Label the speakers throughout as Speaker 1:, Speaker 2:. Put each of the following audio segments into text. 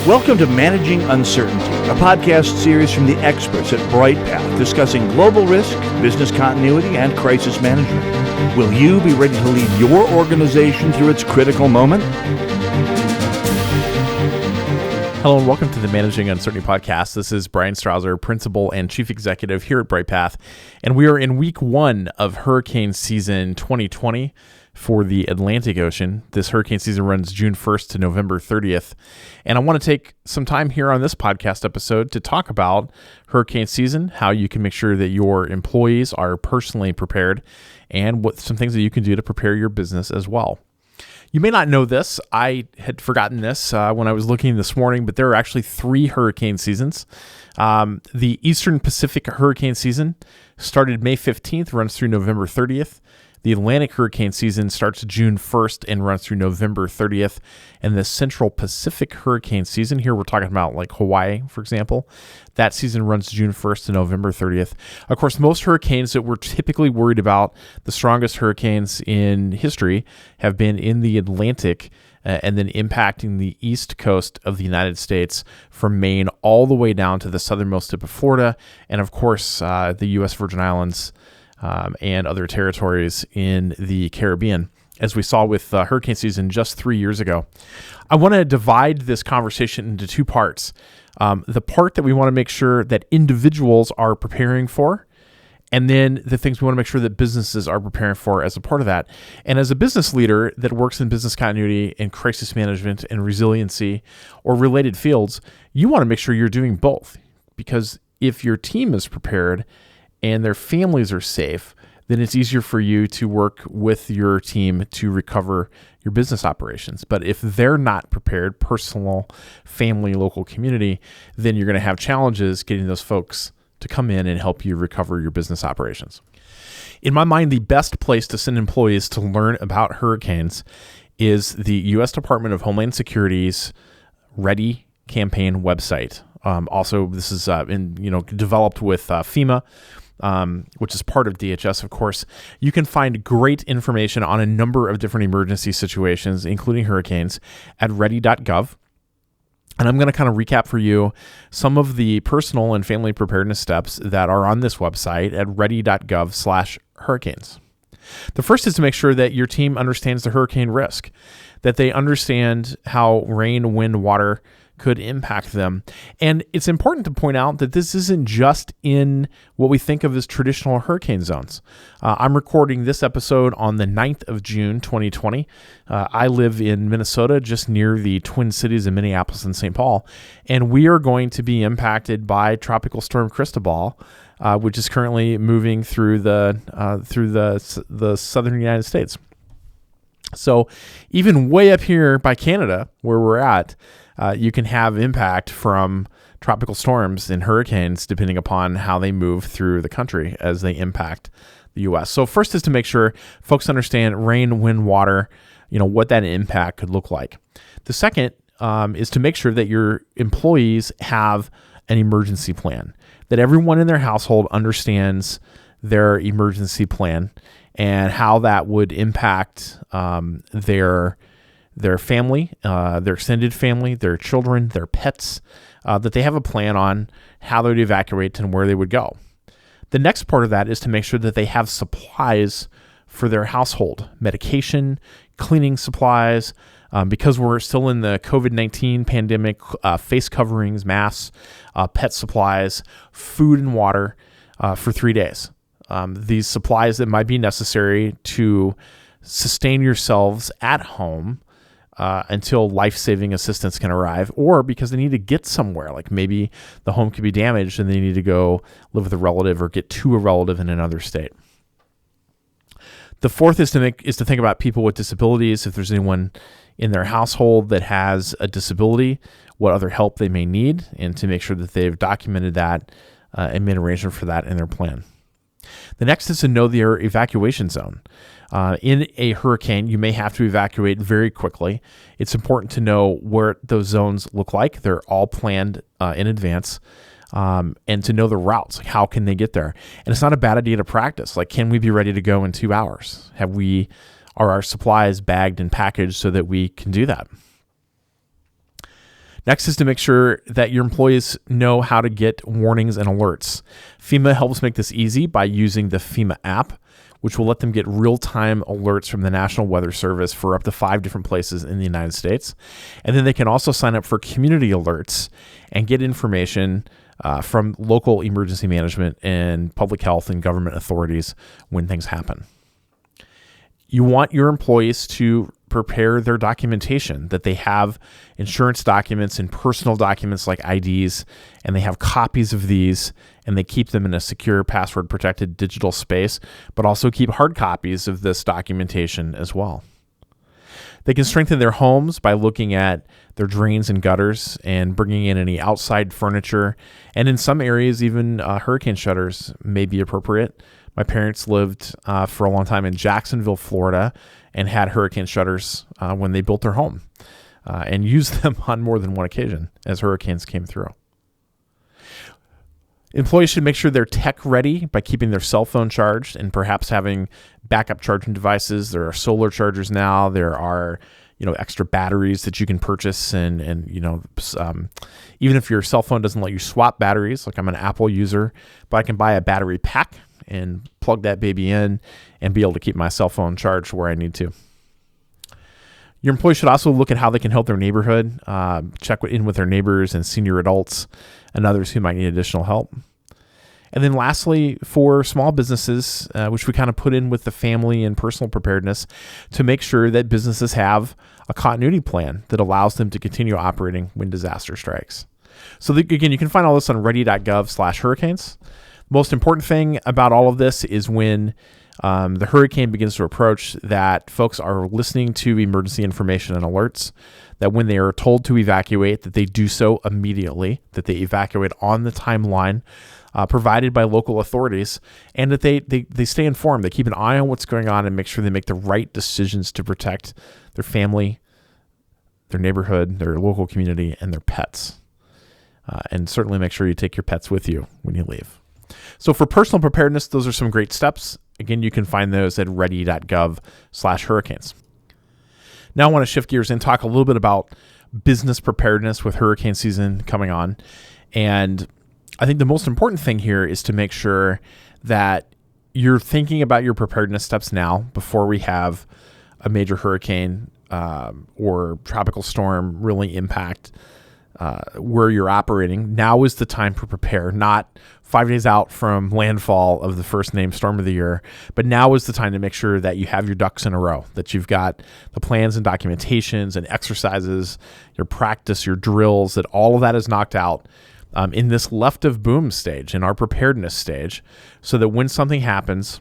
Speaker 1: Welcome to Managing Uncertainty, a podcast series from the experts at Bryghtpath discussing global risk, business continuity, and crisis management. Will you be ready to lead your organization through its critical moment?
Speaker 2: Hello and welcome to the Managing Uncertainty podcast. This is Bryan Strawser, Principal and Chief Executive here at Bryghtpath, and we are in week one of hurricane season 2020 for the Atlantic Ocean. This hurricane season runs June 1st to November 30th, and I want to take some time here on this podcast episode to talk about hurricane season, how you can make sure that your employees are personally prepared, and what some things that you can do to prepare your business as well. You may not know this. I had forgotten this when I was looking this morning, but there are actually 3 hurricane seasons. The Eastern Pacific hurricane season started May 15th, runs through November 30th. The Atlantic hurricane season starts June 1st and runs through November 30th. And the Central Pacific hurricane season, here we're talking about like Hawaii, for example, that season runs June 1st to November 30th. Of course, most hurricanes that we're typically worried about, the strongest hurricanes in history, have been in the Atlantic and then impacting the east coast of the United States from Maine all the way down to the southernmost tip of Florida, and of course, the U.S. Virgin Islands and other territories in the Caribbean, as we saw with hurricane season just 3 years ago. I want to divide this conversation into 2 parts. The part that we want to make sure that individuals are preparing for, and then the things we want to make sure that businesses are preparing for as a part of that. And as a business leader that works in business continuity and crisis management and resiliency or related fields, you want to make sure you're doing both. Because if your team is prepared and their families are safe, then it's easier for you to work with your team to recover your business operations. But if they're not prepared, personal, family, local community, then you're going to have challenges getting those folks to come in and help you recover your business operations. In my mind, the best place to send employees to learn about hurricanes is the U.S. Department of Homeland Security's Ready campaign website. Also, this is developed with FEMA, which is part of DHS, of course. You can find great information on a number of different emergency situations, including hurricanes, at ready.gov. And I'm going to kind of recap for you some of the personal and family preparedness steps that are on this website at ready.gov/hurricanes. The first is to make sure that your team understands the hurricane risk, that they understand how rain, wind, water could impact them. And it's important to point out that this isn't just in what we think of as traditional hurricane zones. I'm recording this episode on the 9th of June, 2020. I live in Minnesota, just near the Twin Cities of Minneapolis and St. Paul, and we are going to be impacted by Tropical Storm Cristobal, which is currently moving through the southern United States. So even way up here by Canada, where we're at, you can have impact from tropical storms and hurricanes depending upon how they move through the country as they impact the U.S. So first is to make sure folks understand rain, wind, water, what that impact could look like. The second is to make sure that your employees have an emergency plan, that everyone in their household understands their emergency plan and how that would impact their family, their extended family, their children, their pets, that they have a plan on how they would evacuate and where they would go. The next part of that is to make sure that they have supplies for their household, medication, cleaning supplies, because we're still in the COVID-19 pandemic, face coverings, masks, pet supplies, food and water for 3 days. These supplies that might be necessary to sustain yourselves at home until life-saving assistance can arrive, or because they need to get somewhere, like maybe the home could be damaged and they need to go live with a relative or get to a relative in another state. The fourth is to think about people with disabilities. If there's anyone in their household that has a disability, what other help they may need, and to make sure that they've documented that and made arrangement for that in their plan. The next is to know their evacuation zone. In a hurricane, you may have to evacuate very quickly. It's important to know where those zones look like. They're all planned in advance, and to know the routes. Like, how can they get there? And it's not a bad idea to practice. Like, can we be ready to go in 2 hours? Are our supplies bagged and packaged so that we can do that? Next is to make sure that your employees know how to get warnings and alerts. FEMA helps make this easy by using the FEMA app, which will let them get real-time alerts from the National Weather Service for up to 5 different places in the United States. And then they can also sign up for community alerts and get information from local emergency management and public health and government authorities when things happen. You want your employees to prepare their documentation, that they have insurance documents and personal documents like IDs, and they have copies of these, and they keep them in a secure, password-protected digital space, but also keep hard copies of this documentation as well. They can strengthen their homes by looking at their drains and gutters and bringing in any outside furniture, and in some areas, even hurricane shutters may be appropriate. My parents lived for a long time in Jacksonville, Florida, and had hurricane shutters when they built their home and used them on more than one occasion as hurricanes came through. Employees should make sure they're tech ready by keeping their cell phone charged and perhaps having backup charging devices. There are solar chargers now. There are extra batteries that you can purchase, and even if your cell phone doesn't let you swap batteries, like I'm an Apple user, but I can buy a battery pack and plug that baby in and be able to keep my cell phone charged where I need to. Your employees should also look at how they can help their neighborhood, check in with their neighbors and senior adults and others who might need additional help. And then lastly, for small businesses, which we kind of put in with the family and personal preparedness, to make sure that businesses have a continuity plan that allows them to continue operating when disaster strikes. So again, you can find all this on ready.gov/hurricanes. Most important thing about all of this is when the hurricane begins to approach, that folks are listening to emergency information and alerts, that when they are told to evacuate, that they do so immediately, that they evacuate on the timeline provided by local authorities, and that they stay informed. They keep an eye on what's going on and make sure they make the right decisions to protect their family, their neighborhood, their local community, and their pets. And certainly make sure you take your pets with you when you leave. So for personal preparedness, those are some great steps. Again, you can find those at ready.gov/hurricanes. Now I want to shift gears and talk a little bit about business preparedness with hurricane season coming on. And I think the most important thing here is to make sure that you're thinking about your preparedness steps now before we have a major hurricane or tropical storm really impact where you're operating. Now is the time to prepare, not 5 days out from landfall of the first named storm of the year, but now is the time to make sure that you have your ducks in a row, that you've got the plans and documentations and exercises, your practice, your drills, that all of that is knocked out in this left of boom stage, in our preparedness stage, so that when something happens,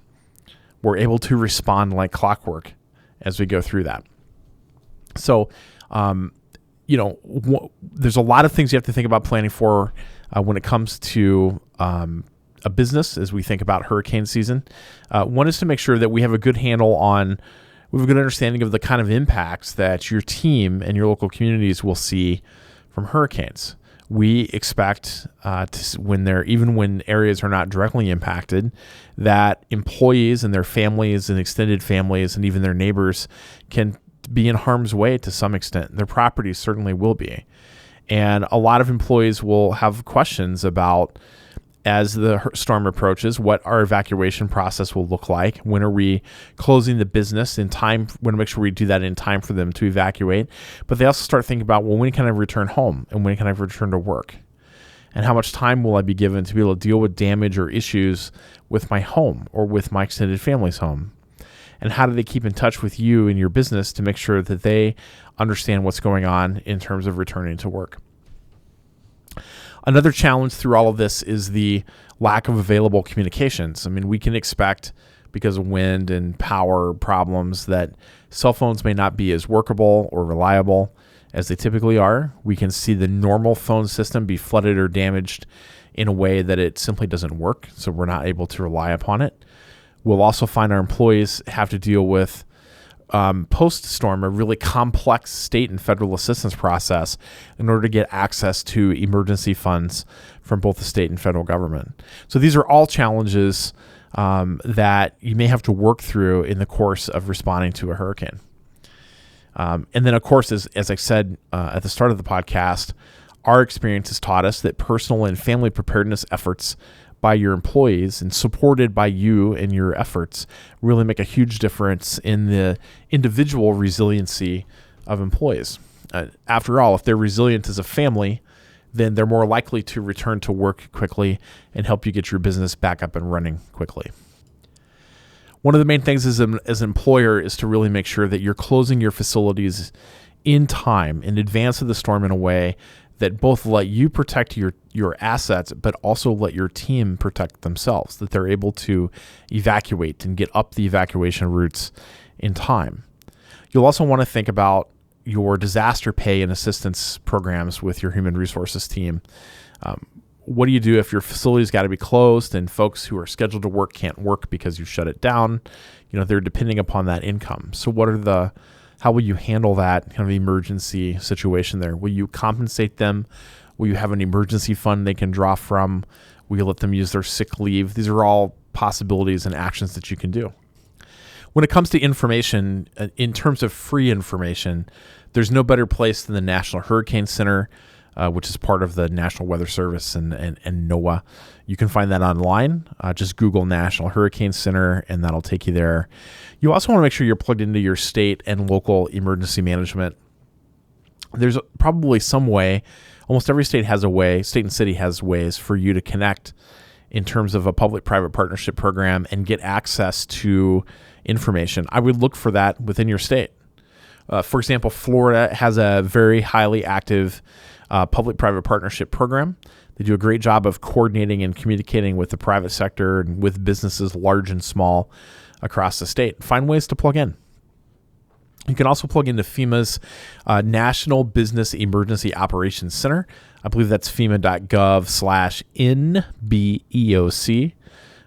Speaker 2: we're able to respond like clockwork as we go through that. So, there's a lot of things you have to think about planning for when it comes to a business as we think about hurricane season. One is to make sure that we have a good we have a good understanding of the kind of impacts that your team and your local communities will see from hurricanes. We expect even when areas are not directly impacted, that employees and their families and extended families and even their neighbors can be in harm's way to some extent. Their properties certainly will be. And a lot of employees will have questions about, as the storm approaches, what our evacuation process will look like. When are we closing the business in time? We want to make sure we do that in time for them to evacuate. But they also start thinking about, well, when can I return home? And when can I return to work? And how much time will I be given to be able to deal with damage or issues with my home or with my extended family's home? And how do they keep in touch with you and your business to make sure that they understand what's going on in terms of returning to work? Another challenge through all of this is the lack of available communications. I mean, we can expect, because of wind and power problems, that cell phones may not be as workable or reliable as they typically are. We can see the normal phone system be flooded or damaged in a way that it simply doesn't work, so we're not able to rely upon it. We'll also find our employees have to deal with post-storm, a really complex state and federal assistance process in order to get access to emergency funds from both the state and federal government. So these are all challenges that you may have to work through in the course of responding to a hurricane. And then, of course, as I said at the start of the podcast, our experience has taught us that personal and family preparedness efforts by your employees and supported by you and your efforts really make a huge difference in the individual resiliency of employees. After all, if they're resilient as a family, then they're more likely to return to work quickly and help you get your business back up and running quickly. One of the main things as an employer is to really make sure that you're closing your facilities in time, in advance of the storm, in a way that both let you protect your assets, but also let your team protect themselves, that they're able to evacuate and get up the evacuation routes in time. You'll also want to think about your disaster pay and assistance programs with your human resources team. What do you do if your facility's got to be closed and folks who are scheduled to work can't work because you shut it down? They're depending upon that income. So how will you handle that kind of emergency situation there? Will you compensate them? Will you have an emergency fund they can draw from? Will you let them use their sick leave? These are all possibilities and actions that you can do. When it comes to information, in terms of free information, there's no better place than the National Hurricane Center, which is part of the National Weather Service and NOAA. You can find that online. Just Google National Hurricane Center, and that'll take you there. You also want to make sure you're plugged into your state and local emergency management. There's probably some way, almost every state has a way, state and city has ways for you to connect in terms of a public-private partnership program and get access to information. I would look for that within your state. For example, Florida has a very highly active public-private partnership program. They do a great job of coordinating and communicating with the private sector and with businesses large and small across the state. Find ways to plug in. You can also plug into FEMA's National Business Emergency Operations Center. I believe that's FEMA.gov/NBEOC,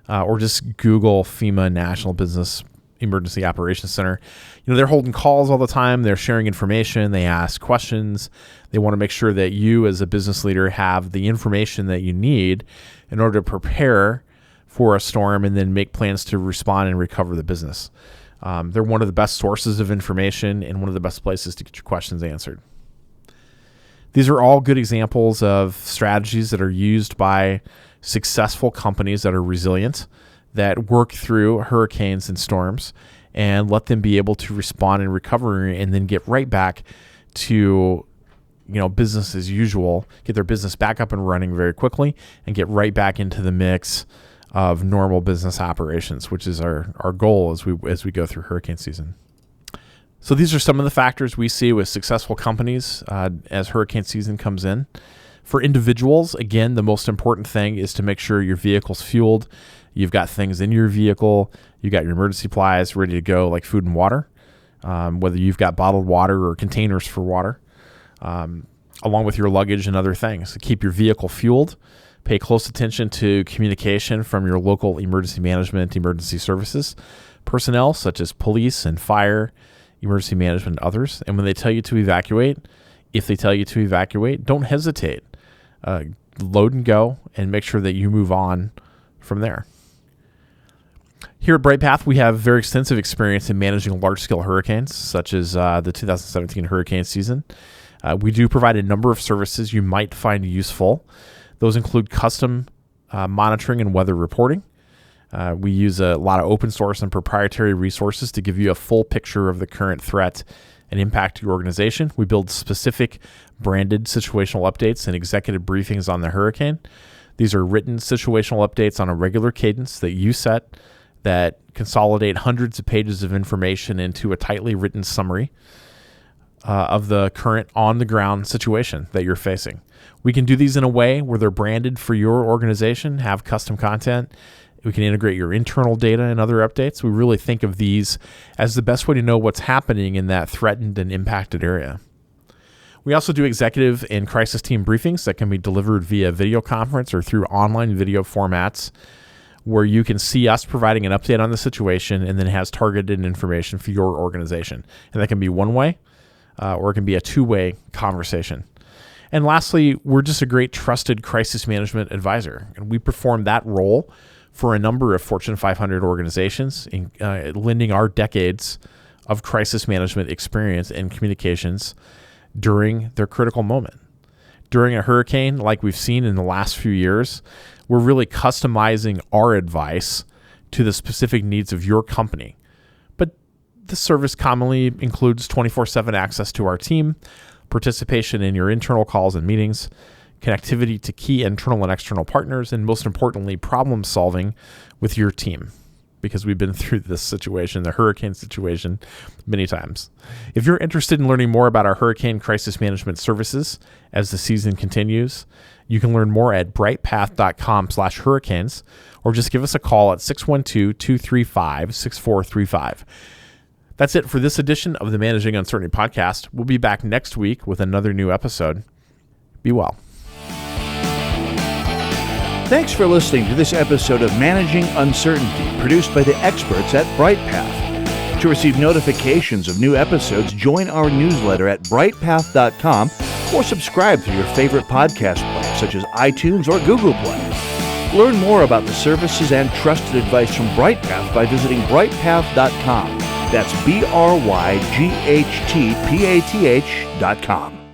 Speaker 2: or just Google FEMA National Business Emergency Operations Center. They're holding calls all the time. They're sharing information. They ask questions. They want to make sure that you as a business leader have the information that you need in order to prepare for a storm and then make plans to respond and recover the business. They're one of the best sources of information and one of the best places to get your questions answered. These are all good examples of strategies that are used by successful companies that are resilient, that work through hurricanes and storms and let them be able to respond and recover and then get right back to business as usual, get their business back up and running very quickly and get right back into the mix of normal business operations, which is our goal as we go through hurricane season. So these are some of the factors we see with successful companies as hurricane season comes in. For individuals, again, the most important thing is to make sure your vehicle's fueled. You've got things in your vehicle. You've got your emergency supplies ready to go, like food and water, whether you've got bottled water or containers for water, along with your luggage and other things. So keep your vehicle fueled. Pay close attention to communication from your local emergency management, emergency services personnel, such as police and fire, emergency management, and others. And when they tell you to evacuate, if they tell you to evacuate, don't hesitate. Load and go and make sure that you move on from there. Here at Bryghtpath, we have very extensive experience in managing large-scale hurricanes, such as the 2017 hurricane season. We do provide a number of services you might find useful. Those include custom monitoring and weather reporting. We use a lot of open source and proprietary resources to give you a full picture of the current threat and impact to your organization. We build specific branded situational updates and executive briefings on the hurricane. These are written situational updates on a regular cadence that you set that consolidate hundreds of pages of information into a tightly written summary of the current on-the-ground situation that you're facing. We can do these in a way where they're branded for your organization, have custom content. We can integrate your internal data and other updates. We really think of these as the best way to know what's happening in that threatened and impacted area. We also do executive and crisis team briefings that can be delivered via video conference or through online video formats where you can see us providing an update on the situation and then has targeted information for your organization. And that can be one way or it can be a two-way conversation. And lastly, we're just a great trusted crisis management advisor. And we perform that role for a number of Fortune 500 organizations, lending our decades of crisis management experience and communications during their critical moment. During a hurricane, like we've seen in the last few years, we're really customizing our advice to the specific needs of your company. But the service commonly includes 24/7 access to our team, participation in your internal calls and meetings, connectivity to key internal and external partners, and most importantly, problem solving with your team. Because we've been through this situation, the hurricane situation, many times. If you're interested in learning more about our hurricane crisis management services as the season continues, you can learn more at bryghtpath.com/hurricanes, or just give us a call at 612-235-6435. That's it for this edition of the Managing Uncertainty podcast. We'll be back next week with another new episode. Be well.
Speaker 1: Thanks for listening to this episode of Managing Uncertainty, produced by the experts at Bryghtpath. To receive notifications of new episodes, join our newsletter at bryghtpath.com or subscribe through your favorite podcast player, such as iTunes or Google Play. Learn more about the services and trusted advice from Bryghtpath by visiting bryghtpath.com. That's BRYGHTPATH.com.